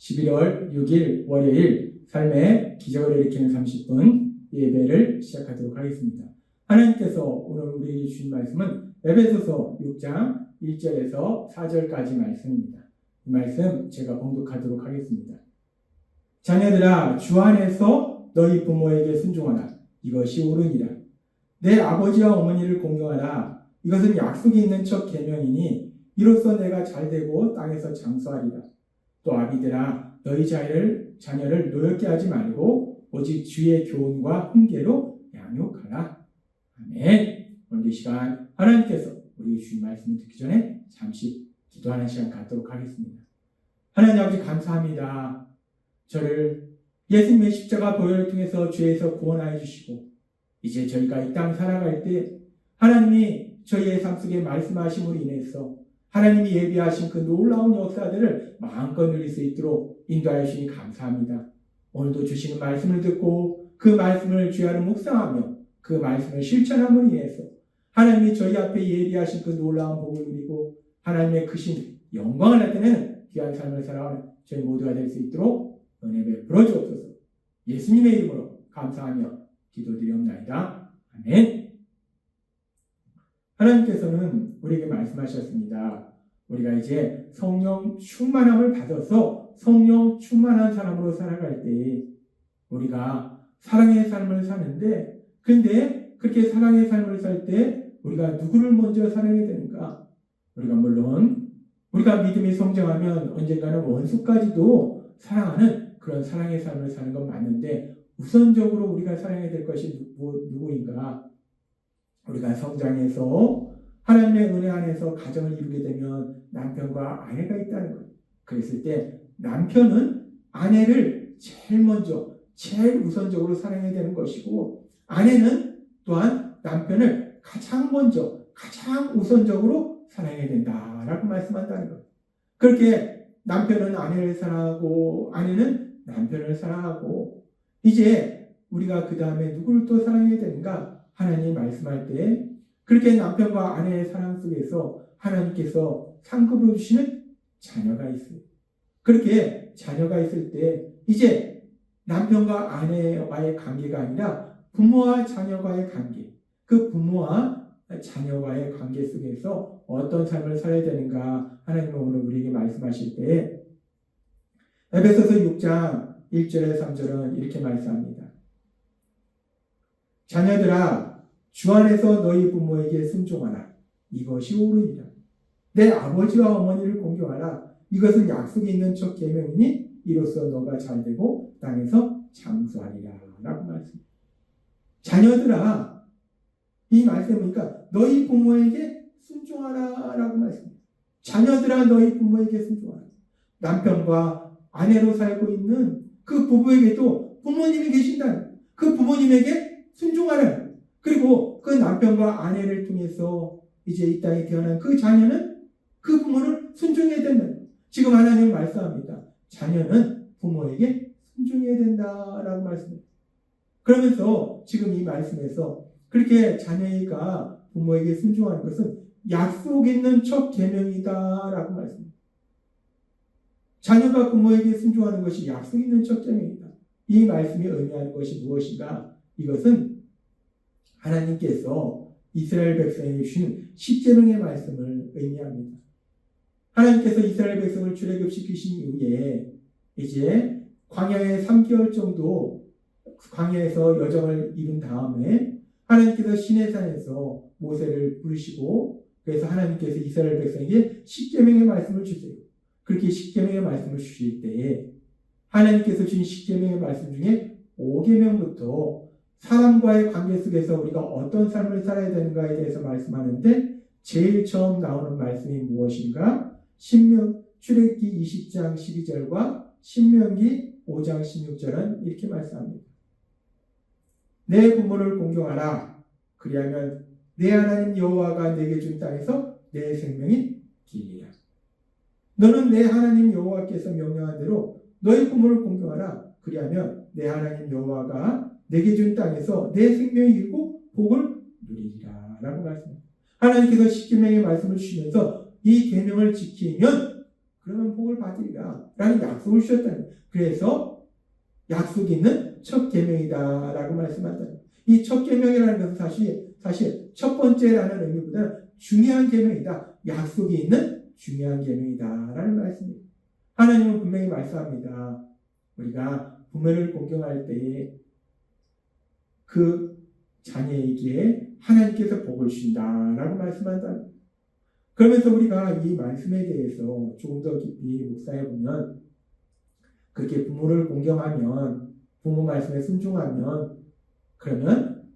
11월 6일 월요일 삶의 기적을 일으키는 30분 예배를 시작하도록 하겠습니다. 하나님께서 오늘 우리에게 주신 말씀은 에베소서 6장 1절에서 4절까지 말씀입니다. 이 말씀 제가 봉독하도록 하겠습니다. 자녀들아, 주 안에서 너희 부모에게 순종하라. 이것이 옳으니라. 내 아버지와 어머니를 공경하라. 이것은 약속이 있는 첫 계명이니 이로써 내가 잘되고 땅에서 장수하리라. 또 아비들아, 너희 자녀를 노엽게 하지 말고 오직 주의 교훈과 훈계로 양육하라. 아멘. 오늘 이 시간 하나님께서 우리 주신 말씀을 듣기 전에 잠시 기도하는 시간 갖도록 하겠습니다. 하나님 아버지 감사합니다. 저를 예수님의 십자가 보혈을 통해서 죄에서 구원하여 주시고 이제 저희가 이 땅 살아갈 때 하나님이 저희의 삶 속에 말씀하심으로 인해서 하나님이 예비하신 그 놀라운 역사들을 마음껏 누릴 수 있도록 인도하여 주시니 감사합니다. 오늘도 주시는 말씀을 듣고 그 말씀을 주야로 묵상하며 그 말씀을 실천함으로 인해서 하나님이 저희 앞에 예비하신 그 놀라운 복을 누리고 하나님의 크신 영광을 나타내는 귀한 삶을 살아가는 저희 모두가 될 수 있도록 은혜 베풀어 주옵소서. 예수님의 이름으로 감사하며 기도드리옵나이다. 아멘. 하나님께서는 우리에게 말씀하셨습니다. 우리가 이제 성령 충만함을 받아서 성령 충만한 사람으로 살아갈 때 우리가 사랑의 삶을 사는데, 근데 그렇게 사랑의 삶을 살 때 우리가 누구를 먼저 사랑해야 되는가? 우리가 믿음이 성장하면 언젠가는 원수까지도 사랑하는 그런 사랑의 삶을 사는 건 맞는데, 우선적으로 우리가 사랑해야 될 것이 누구인가? 우리가 성장해서 하나님의 은혜 안에서 가정을 이루게 되면 남편과 아내가 있다는 거예요. 그랬을 때 남편은 아내를 제일 우선적으로 사랑해야 되는 것이고, 아내는 또한 남편을 가장 우선적으로 사랑해야 된다라고 말씀한다는 거예요. 그렇게 남편은 아내를 사랑하고 아내는 남편을 사랑하고, 이제 우리가 그 다음에 누구를 또 사랑해야 되는가? 하나님이 말씀할 때 그렇게 남편과 아내의 사랑 속에서 하나님께서 상급으로 주시는 자녀가 있어요. 그렇게 자녀가 있을 때 이제 남편과 아내와의 관계가 아니라 부모와 자녀와의 관계, 그 부모와 자녀와의 관계 속에서 어떤 삶을 살아야 되는가 하나님은 오늘 우리에게 말씀하실 때 에베소서 6장 1절에 3절은 이렇게 말씀합니다. 자녀들아, 주 안에서 너희 부모에게 순종하라. 이것이 옳으니라. 내 아버지와 어머니를 공경하라. 이것은 약속이 있는 첫 계명이니 이로써 너가 잘되고 땅에서 장수하리라. 라고 말씀합니다. 자녀들아, 이 말씀이니까 너희 부모에게 순종하라. 라고 말씀합니다. 자녀들아, 너희 부모에게 순종하라. 남편과 아내로 살고 있는 그 부부에게도 부모님이 계신다는, 그 부모님에게 순종하라. 그리고 그 남편과 아내를 통해서 이제 이 땅에 태어난 그 자녀는 그 부모를 순종해야 된다. 지금 하나님은 말씀합니다. 자녀는 부모에게 순종해야 된다라고 말씀합니다. 그러면서 지금 이 말씀에서 그렇게 자녀가 부모에게 순종하는 것은 약속 있는 첫 계명이다라고 말씀합니다. 자녀가 부모에게 순종하는 것이 약속 있는 첫 계명이다. 이 말씀이 의미하는 것이 무엇인가? 이것은 하나님께서 이스라엘 백성에게 주신 십계명의 말씀을 의미합니다. 하나님께서 이스라엘 백성을 출애굽시키신 이후에 이제 광야에 3개월 정도 광야에서 여정을 이룬 다음에 하나님께서 시내산에서 모세를 부르시고, 그래서 하나님께서 이스라엘 백성에게 십계명의 말씀을 주세요. 그렇게 십계명의 말씀을 주실 때에 하나님께서 주신 십계명의 말씀 중에 5계명부터 사람과의 관계 속에서 우리가 어떤 삶을 살아야 되는가에 대해서 말씀하는데, 제일 처음 나오는 말씀이 무엇인가? 출애굽기 20장 12절과 신명기 5장 16절은 이렇게 말씀합니다. 내 부모를 공경하라. 그리하면 내 하나님 여호와가 내게 준 땅에서 내 생명이 길리라. 너는 내 하나님 여호와께서 명령한 대로 너희 부모를 공경하라. 그리하면 내 하나님 여호와가 내게 준 땅에서 내 생명이 길고 복을 누리리라. 라고 말씀합니다. 하나님께서 십계명의 말씀을 주시면서 이 계명을 지키면 그러면 복을 받으리라 라는 약속을 주셨다는 거예요. 그래서 약속이 있는 첫 계명이다 라고 말씀한다. 이 첫 계명이라는 것은 사실 첫 번째라는 의미보다는 중요한 계명이다. 약속이 있는 중요한 계명이다 라는 말씀입니다. 하나님은 분명히 말씀합니다. 우리가 부모를 공경할 때에 그 자녀에게 하나님께서 복을 주신다라고 말씀한다. 그러면서 우리가 이 말씀에 대해서 조금 더 깊이 묵상해 보면 그렇게 부모를 공경하면 부모 말씀에 순종하면 그러면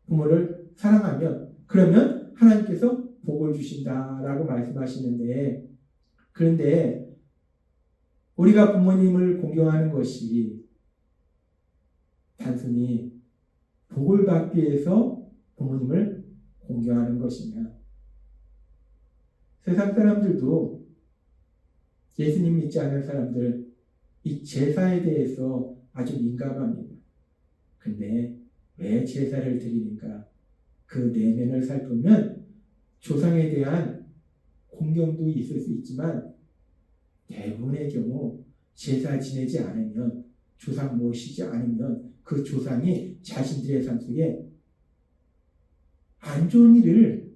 부모를 사랑하면 그러면 하나님께서 복을 주신다라고 말씀하시는데 그런데 우리가 부모님을 공경하는 것이 단순히 복을 받기 위해서 부모님을 공경하는 것이냐? 세상 사람들도 예수님 믿지 않는 사람들 이 제사에 대해서 아주 민감합니다. 근데 왜 제사를 드리는가? 그 내면을 살피면 조상에 대한 공경도 있을 수 있지만 대부분의 경우 제사 지내지 않으면 조상 모시지 않으면 그 조상이 자신들의 삶 속에 안 좋은 일을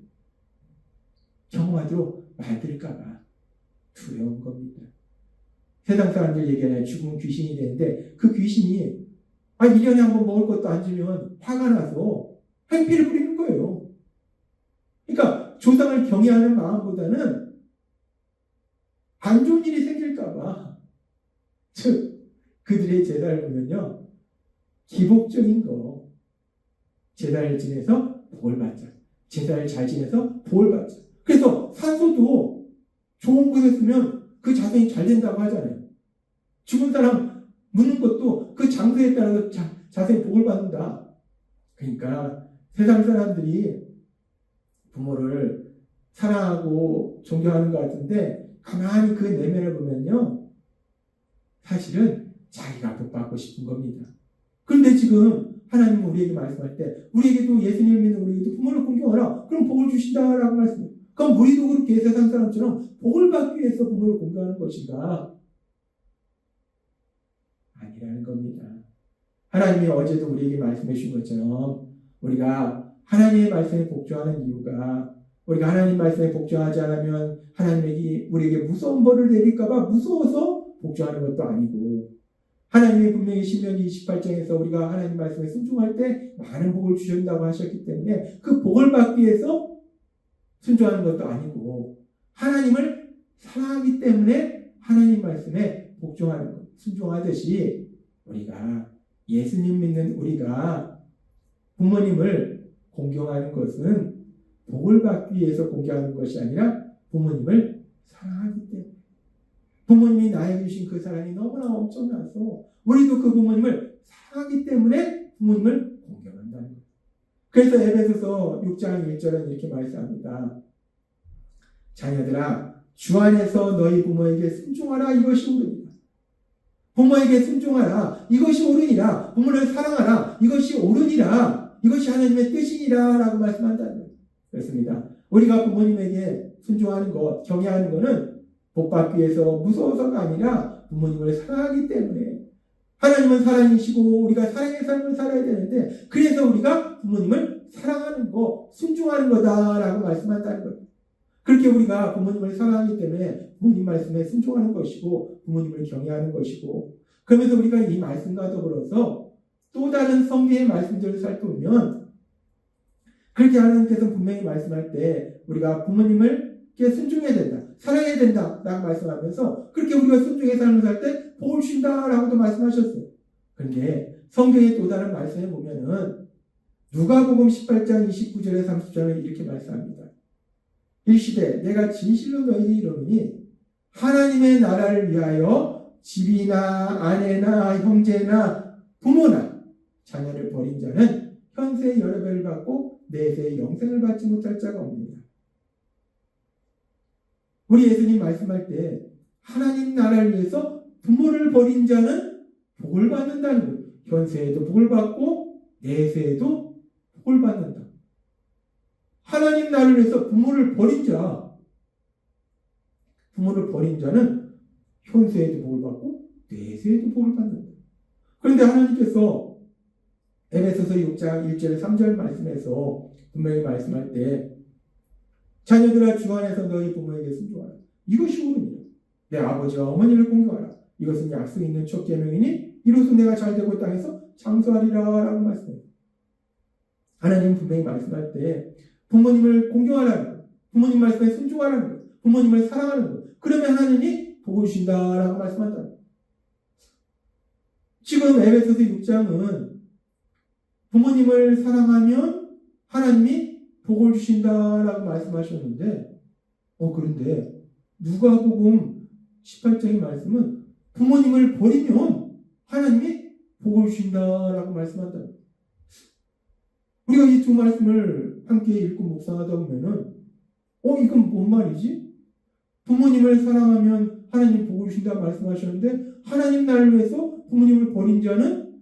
경험하도록 만들까봐 두려운 겁니다. 세상 사람들 얘기하면 죽으면 귀신이 되는데 그 귀신이 1년에 한 번 먹을 것도 안 주면 화가 나서 행피를 부리는 거예요. 그러니까 조상을 경외하는 마음보다는 안 좋은 일이 생길까봐 즉 그들의 제사를 보면요 기복적인 거 제사를 지내서 복을 받자 제사를 잘 지내서 복을 받자 그래서 산소도 좋은 곳에 쓰면 그 자손이 잘 된다고 하잖아요. 죽은 사람 묻는 것도 그 장소에 따라서 자손이 복을 받는다. 그러니까 세상 사람들이 부모를 사랑하고 존경하는 것 같은데 가만히 그 내면을 보면요 사실은 자기가 복 받고 싶은 겁니다. 그런데 지금 하나님은 우리에게 말씀할 때 우리에게도 예수님을 믿는 우리에게도 부모를 공경하라. 그럼 복을 주신다라고 말씀해요. 그럼 우리도 그렇게 세상 사람처럼 복을 받기 위해서 부모를 공경하는 것인가? 아니라는 겁니다. 하나님이 어제도 우리에게 말씀해 주신 것처럼 우리가 하나님의 말씀에 복종하는 이유가 우리가 하나님 말씀에 복종하지 않으면 하나님이 우리에게 무서운 벌을 내릴까 봐 무서워서 복종하는 것도 아니고 하나님이 분명히 신명기 28장에서 우리가 하나님 말씀에 순종할 때 많은 복을 주신다고 하셨기 때문에 그 복을 받기 위해서 순종하는 것도 아니고 하나님을 사랑하기 때문에 하나님 말씀에 복종하는 것, 순종하듯이 우리가 예수님 믿는 우리가 부모님을 공경하는 것은 복을 받기 위해서 공경하는 것이 아니라 부모님을 사랑하기 때문에 부모님이 나에게 주신 그 사랑이 너무나 엄청나서 우리도 그 부모님을 사랑하기 때문에 부모님을 공경한다는 거예요. 그래서 에베소서 6장 1절은 이렇게 말씀합니다. 자녀들아 주 안에서 너희 부모에게 순종하라 이것이 옳으니라. 부모에게 순종하라 이것이 옳으니라. 부모를 사랑하라 이것이 옳으니라. 이것이 하나님의 뜻이니라 라고 말씀한다는 거예요. 그렇습니다. 우리가 부모님에게 순종하는 것, 경외하는 것은 복 받기 위해서 무서워서가 아니라 부모님을 사랑하기 때문에 하나님은 사랑이시고 우리가 사랑의 삶을 살아야 되는데 그래서 우리가 부모님을 사랑하는 거, 순종하는 거다라고 말씀한다는 거예요. 그렇게 우리가 부모님을 사랑하기 때문에 부모님 말씀에 순종하는 것이고 부모님을 경외하는 것이고 그러면서 우리가 이 말씀과 더불어서 또 다른 성경의 말씀들을 살펴보면 그렇게 하나님께서 분명히 말씀할 때 우리가 부모님을께 순종해야 된다. 사랑해야 된다. 라고 말씀하면서 그렇게 우리가 순종의 삶을 살 때 복을 주신다. 라고도 말씀하셨어요. 그런데 성경의 또 다른 말씀에 보면은 누가복음 18장 29절에 30절에 이렇게 말씀합니다. 일시되 내가 진실로 너희에게 이르노니 하나님의 나라를 위하여 집이나 아내나 형제나 부모나 자녀를 버린 자는 현세의 여러 배를 받고 내세의 영생을 받지 못할 자가 없느니라. 우리 예수님 말씀할 때 하나님 나라를 위해서 부모를 버린 자는 복을 받는다는 거예요. 현세에도 복을 받고 내세에도 복을 받는다. 하나님 나라를 위해서 부모를 버린 자, 부모를 버린 자는 현세에도 복을 받고 내세에도 복을 받는다. 그런데 하나님께서 에베소서 6장 1절 3절 말씀에서 분명히 말씀할 때 자녀들아 주 안에서 너희 부모에게 순종하라. 이것이 옳으니라. 내 아버지와 어머니를 공경하라. 이것은 약속 있는 첫 계명이니 이로써 내가 잘되고 땅에서 장수하리라 라고 말씀해요. 하나님 분명히 말씀할 때 부모님을 공경하라는 것, 부모님 말씀에 순종하라는 것, 부모님을 사랑하는 것, 그러면 하나님이 복을 주신다라고 말씀한다. 지금 에베소서 6장은 부모님을 사랑하면 하나님이 복을 주신다라고 말씀하셨는데, 그런데 누가복음 18장의 말씀은 부모님을 버리면 하나님이 복을 주신다라고 말씀한다. 우리가 이 두 말씀을 함께 읽고 묵상하다 보면은, 이건 뭔 말이지? 부모님을 사랑하면 하나님 복을 주신다 말씀하셨는데, 하나님 나라를 위해서 부모님을 버린 자는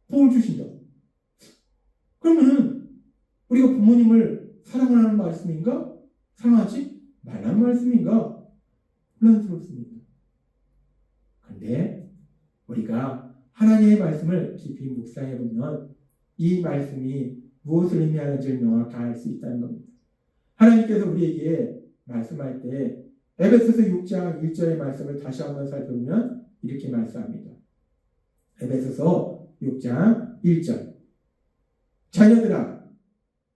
복을 주신다. 그러면은, 우리가 부모님을 사랑하는 말씀인가? 사랑하지 말라는 말씀인가? 혼란스럽습니다. 그런데, 우리가 하나님의 말씀을 깊이 묵상해 보면, 이 말씀이 무엇을 의미하는지를 명확히 알 수 있다는 겁니다. 하나님께서 우리에게 말씀할 때 에베소서 6장 1절의 말씀을 다시 한번 살펴보면 이렇게 말씀합니다. 에베소서 6장 1절 자녀들아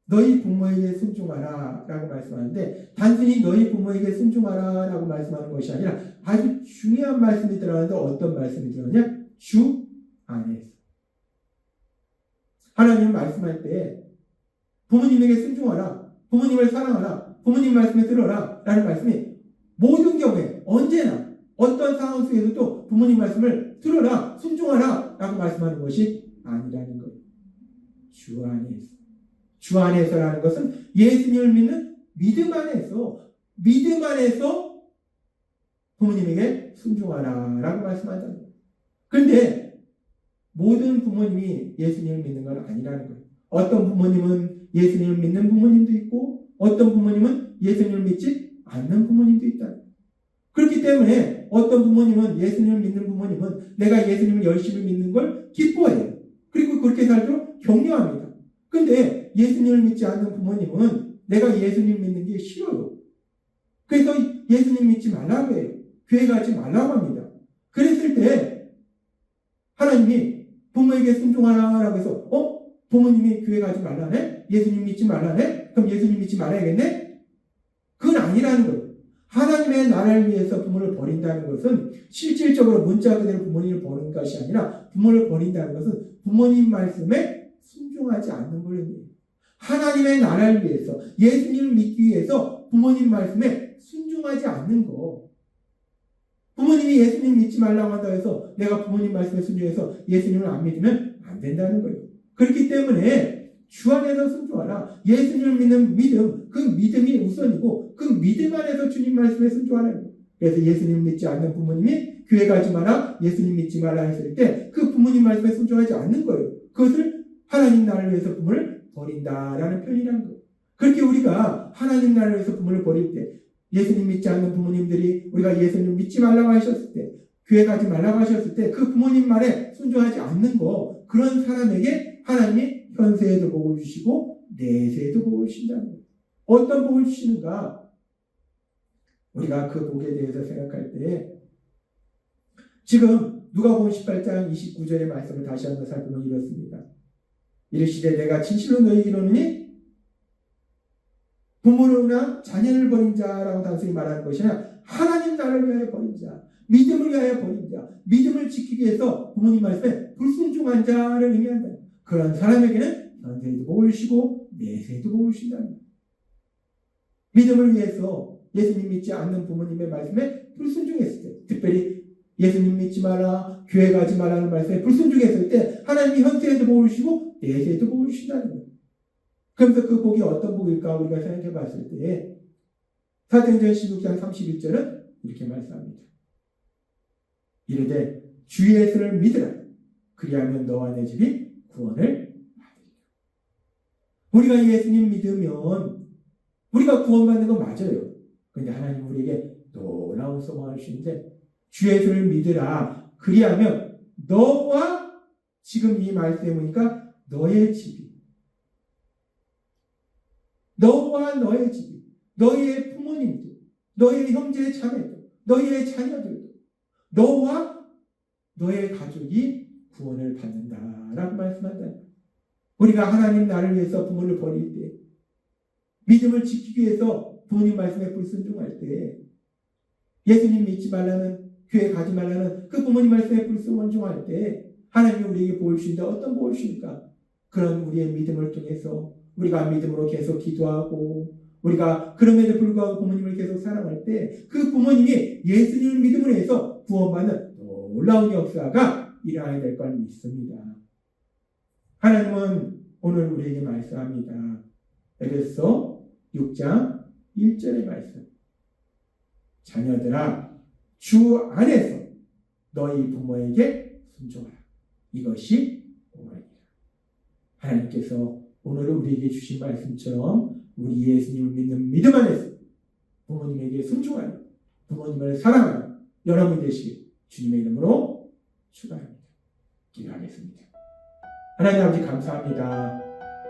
너희 부모에게 순종하라 라고 말씀하는데 단순히 너희 부모에게 순종하라 라고 말씀하는 것이 아니라 아주 중요한 말씀이 들어가는데 어떤 말씀이 들어가냐? 주 안에서. 하나님 말씀할 때 부모님에게 순종하라, 부모님을 사랑하라, 부모님 말씀에 들어라 라는 말씀이 모든 경우에 언제나 어떤 상황 속에서도 부모님 말씀을 들어라, 순종하라 라고 말씀하는 것이 아니라는 거예요. 주 안에서. 주 안에서라는 것은 예수님을 믿는 믿음 안에서 부모님에게 순종하라 라고 말씀한다는 거예요. 그런데 모든 부모님이 예수님을 믿는 건 아니라는 거예요. 어떤 부모님은 예수님을 믿는 부모님도 있고 어떤 부모님은 예수님을 믿지 않는 부모님도 있다. 그렇기 때문에 어떤 부모님은 예수님을 믿는 부모님은 내가 예수님을 열심히 믿는 걸 기뻐해요. 그리고 그렇게 살도록 격려합니다. 그런데 예수님을 믿지 않는 부모님은 내가 예수님 믿는 게 싫어요. 그래서 예수님 믿지 말라고 해요. 교회 가지 말라고 합니다. 그랬을 때 하나님이 부모에게 순종하라고 해서 부모님이 교회 가지 말라네? 예수님 믿지 말라네? 그럼 예수님 믿지 말아야겠네? 그건 아니라는 거예요. 하나님의 나라를 위해서 부모를 버린다는 것은 실질적으로 문자 그대로 부모님을 버리는 것이 아니라 부모를 버린다는 것은 부모님 말씀에 순종하지 않는 거예요. 하나님의 나라를 위해서 예수님을 믿기 위해서 부모님 말씀에 순종하지 않는 거. 부모님이 예수님 믿지 말라고 한다고 해서 내가 부모님 말씀에 순종해서 예수님을 안 믿으면 안 된다는 거예요. 그렇기 때문에 주 안에서 순종하라. 예수님을 믿는 믿음, 그 믿음이 우선이고 그 믿음 안에서 주님 말씀에 순종하라는 거예요. 그래서 예수님 믿지 않는 부모님이 교회 가지 마라, 예수님 믿지 마라 했을 때 그 부모님 말씀에 순종하지 않는 거예요. 그것을 하나님 나라를 위해서 부모를 버린다라는 표현이라는 거예요. 그렇게 우리가 하나님 나라를 위해서 부모를 버릴 때 예수님 믿지 않는 부모님들이 우리가 예수님 믿지 말라고 하셨을 때, 교회 가지 말라고 하셨을 때 그 부모님 말에 순종하지 않는 거, 그런 사람에게 하나님이 현세에도 복을 주시고 내세에도 복을 주신다는 거예요. 어떤 복을 주시는가? 우리가 그 복에 대해서 생각할 때 지금 누가복음 18장 29절의 말씀을 다시 한번 살펴보면 이렇습니다. 이르시되 내가 진실로 너희에게 이르노니 부모나 자녀를 버린 자라고 단순히 말하는 것이 아니라 하나님 나라를 위하여 버린 자, 믿음을 위하여 버린 자, 믿음을 지키기 위해서 부모님 말씀에 불순종한 자를 의미한다. 그런 사람에게는 현세에도 복을 주시고 내세에도 복을 주신다는 거예요. 믿음을 위해서 예수님 믿지 않는 부모님의 말씀에 불순종했을 때, 특별히 예수님 믿지 마라, 교회 가지 마라는 말씀에 불순종했을 때 하나님이 현세에도 복을 주시고 내세에도 복을 주신다는 거예요. 그러면서 그 복이 어떤 복일까 우리가 생각해 봤을 때 사도행전 16장 31절은 이렇게 말씀합니다. 이르되 주 예수를 믿으라. 그리하면 너와 내 집이 구원을 받으리라. 우리가 예수님 믿으면 우리가 구원받는 건 맞아요. 그런데 하나님 우리에게 놀라운 소망을 주시는데 주 예수를 믿으라. 그리하면 너와 지금 이 말씀에 보니까 너의 집이, 너와 너의 집이, 너의 부모님도, 너의 형제 자매도, 너의 자녀들도, 너와 너의 가족이 구원을 받는다라고 말씀한다. 우리가 하나님 나를 위해서 부모를 버릴 때, 믿음을 지키기 위해서 부모님 말씀에 불순종할 때, 예수님 믿지 말라는, 교회 가지 말라는 그 부모님 말씀에 불순종할 때 하나님이 우리에게 보여 주신다. 어떤 보여 주십니까? 그런 우리의 믿음을 통해서 우리가 믿음으로 계속 기도하고 우리가 그럼에도 불구하고 부모님을 계속 사랑할 때 그 부모님이 예수님을 믿음으로 해서 구원받는 놀라운 역사가 일어나야 될 걸 믿습니다. 하나님은 오늘 우리에게 말씀합니다. 에베소 6장 1절의 말씀. 자녀들아 주 안에서 너희 부모에게 순종하라. 이것이 옳으니라. 하나님께서 오늘 우리에게 주신 말씀처럼 우리 예수님을 믿는 믿음 안에서 부모님에게 순종하는, 부모님을 사랑하는 여러분 되시길 주님의 이름으로 축원합니다. 기도하겠습니다. 하나님 아버지 감사합니다.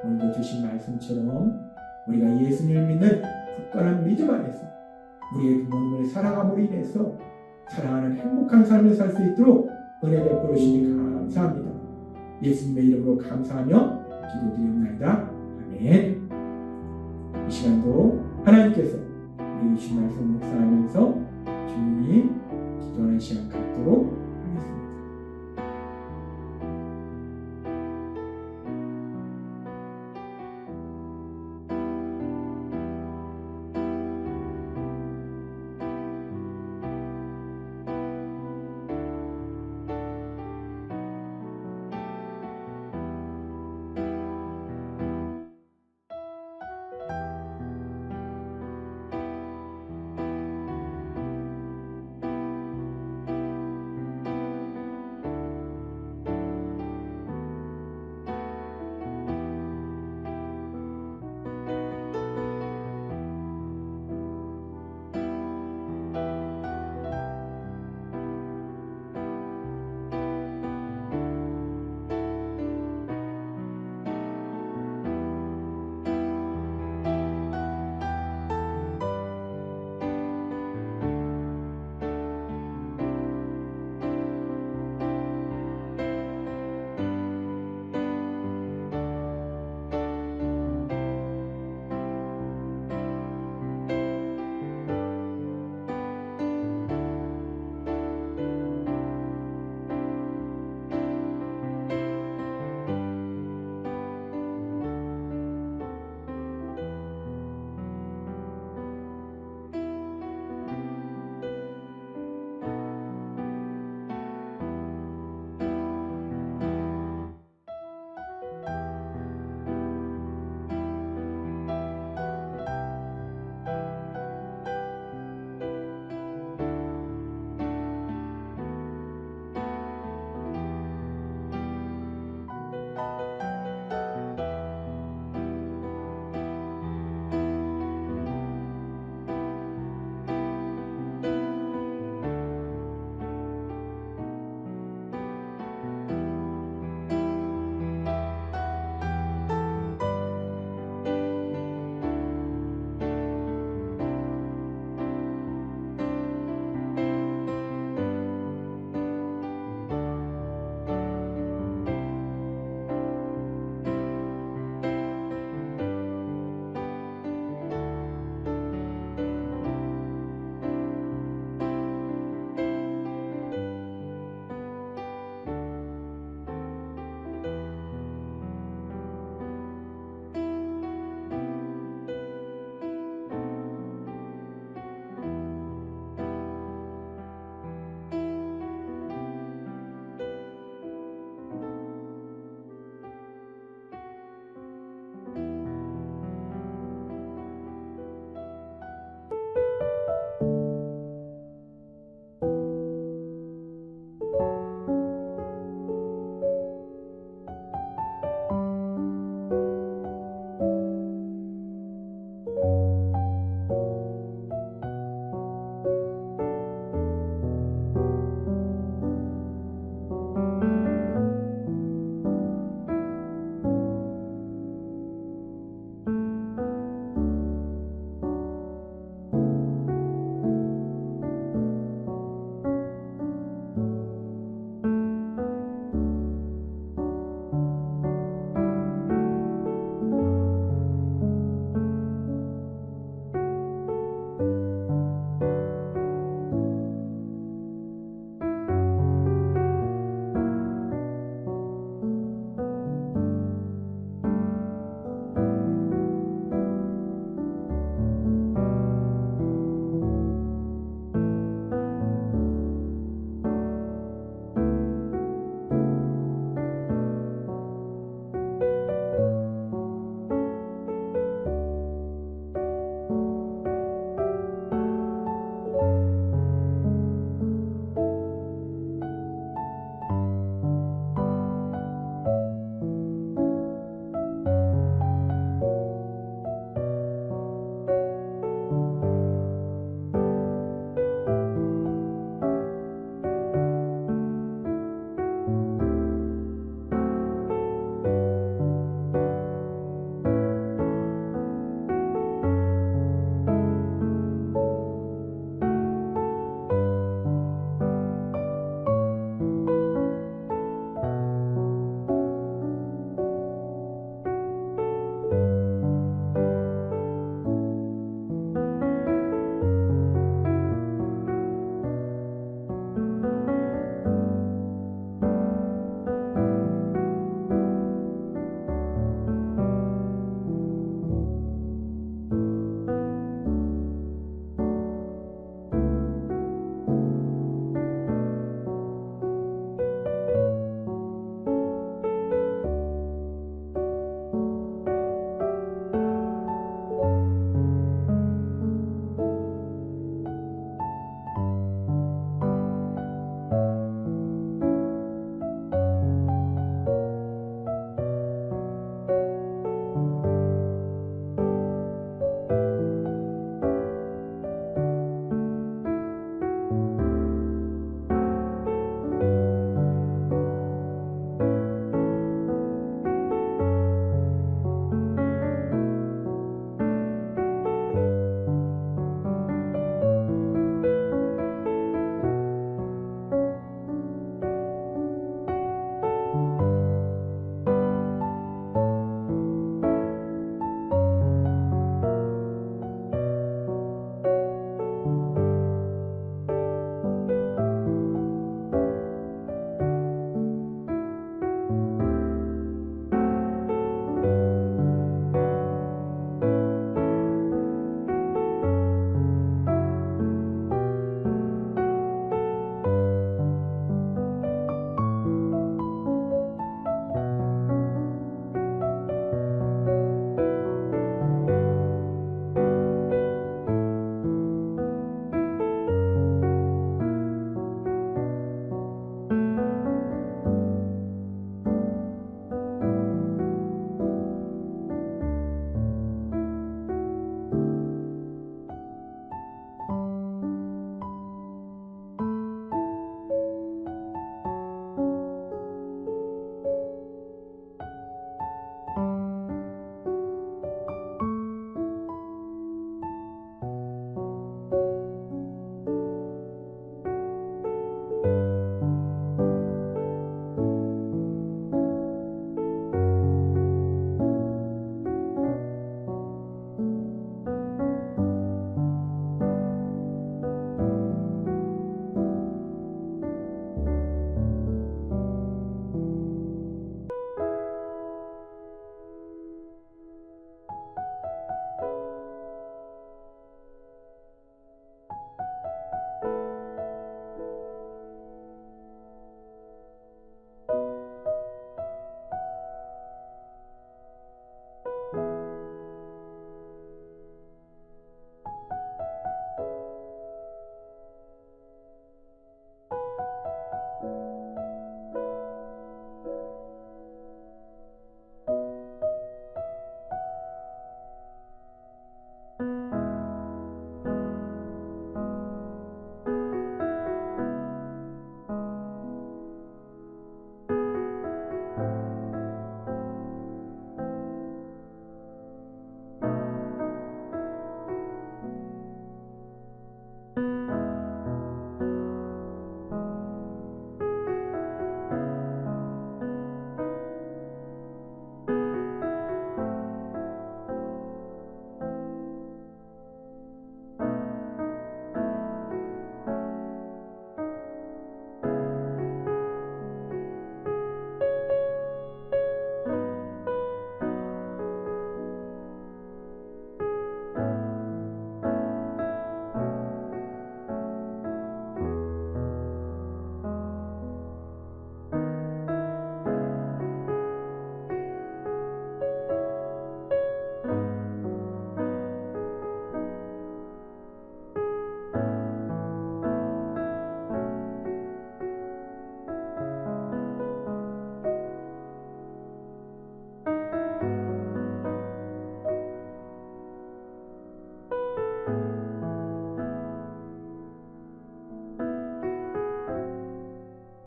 오늘도 주신 말씀처럼 우리가 예수님을 믿는 굳건한 믿음 안에서 우리의 부모님을 사랑함으로 인해서 사랑하는 행복한 삶을 살 수 있도록 은혜 베풀어 주시니 감사합니다. 예수님의 이름으로 감사하며 기도드리옵나이다. 아멘. 이 시간도 하나님께서 우리 주신 말씀 묵상하면서 주님이 기도하는 시간 갖도록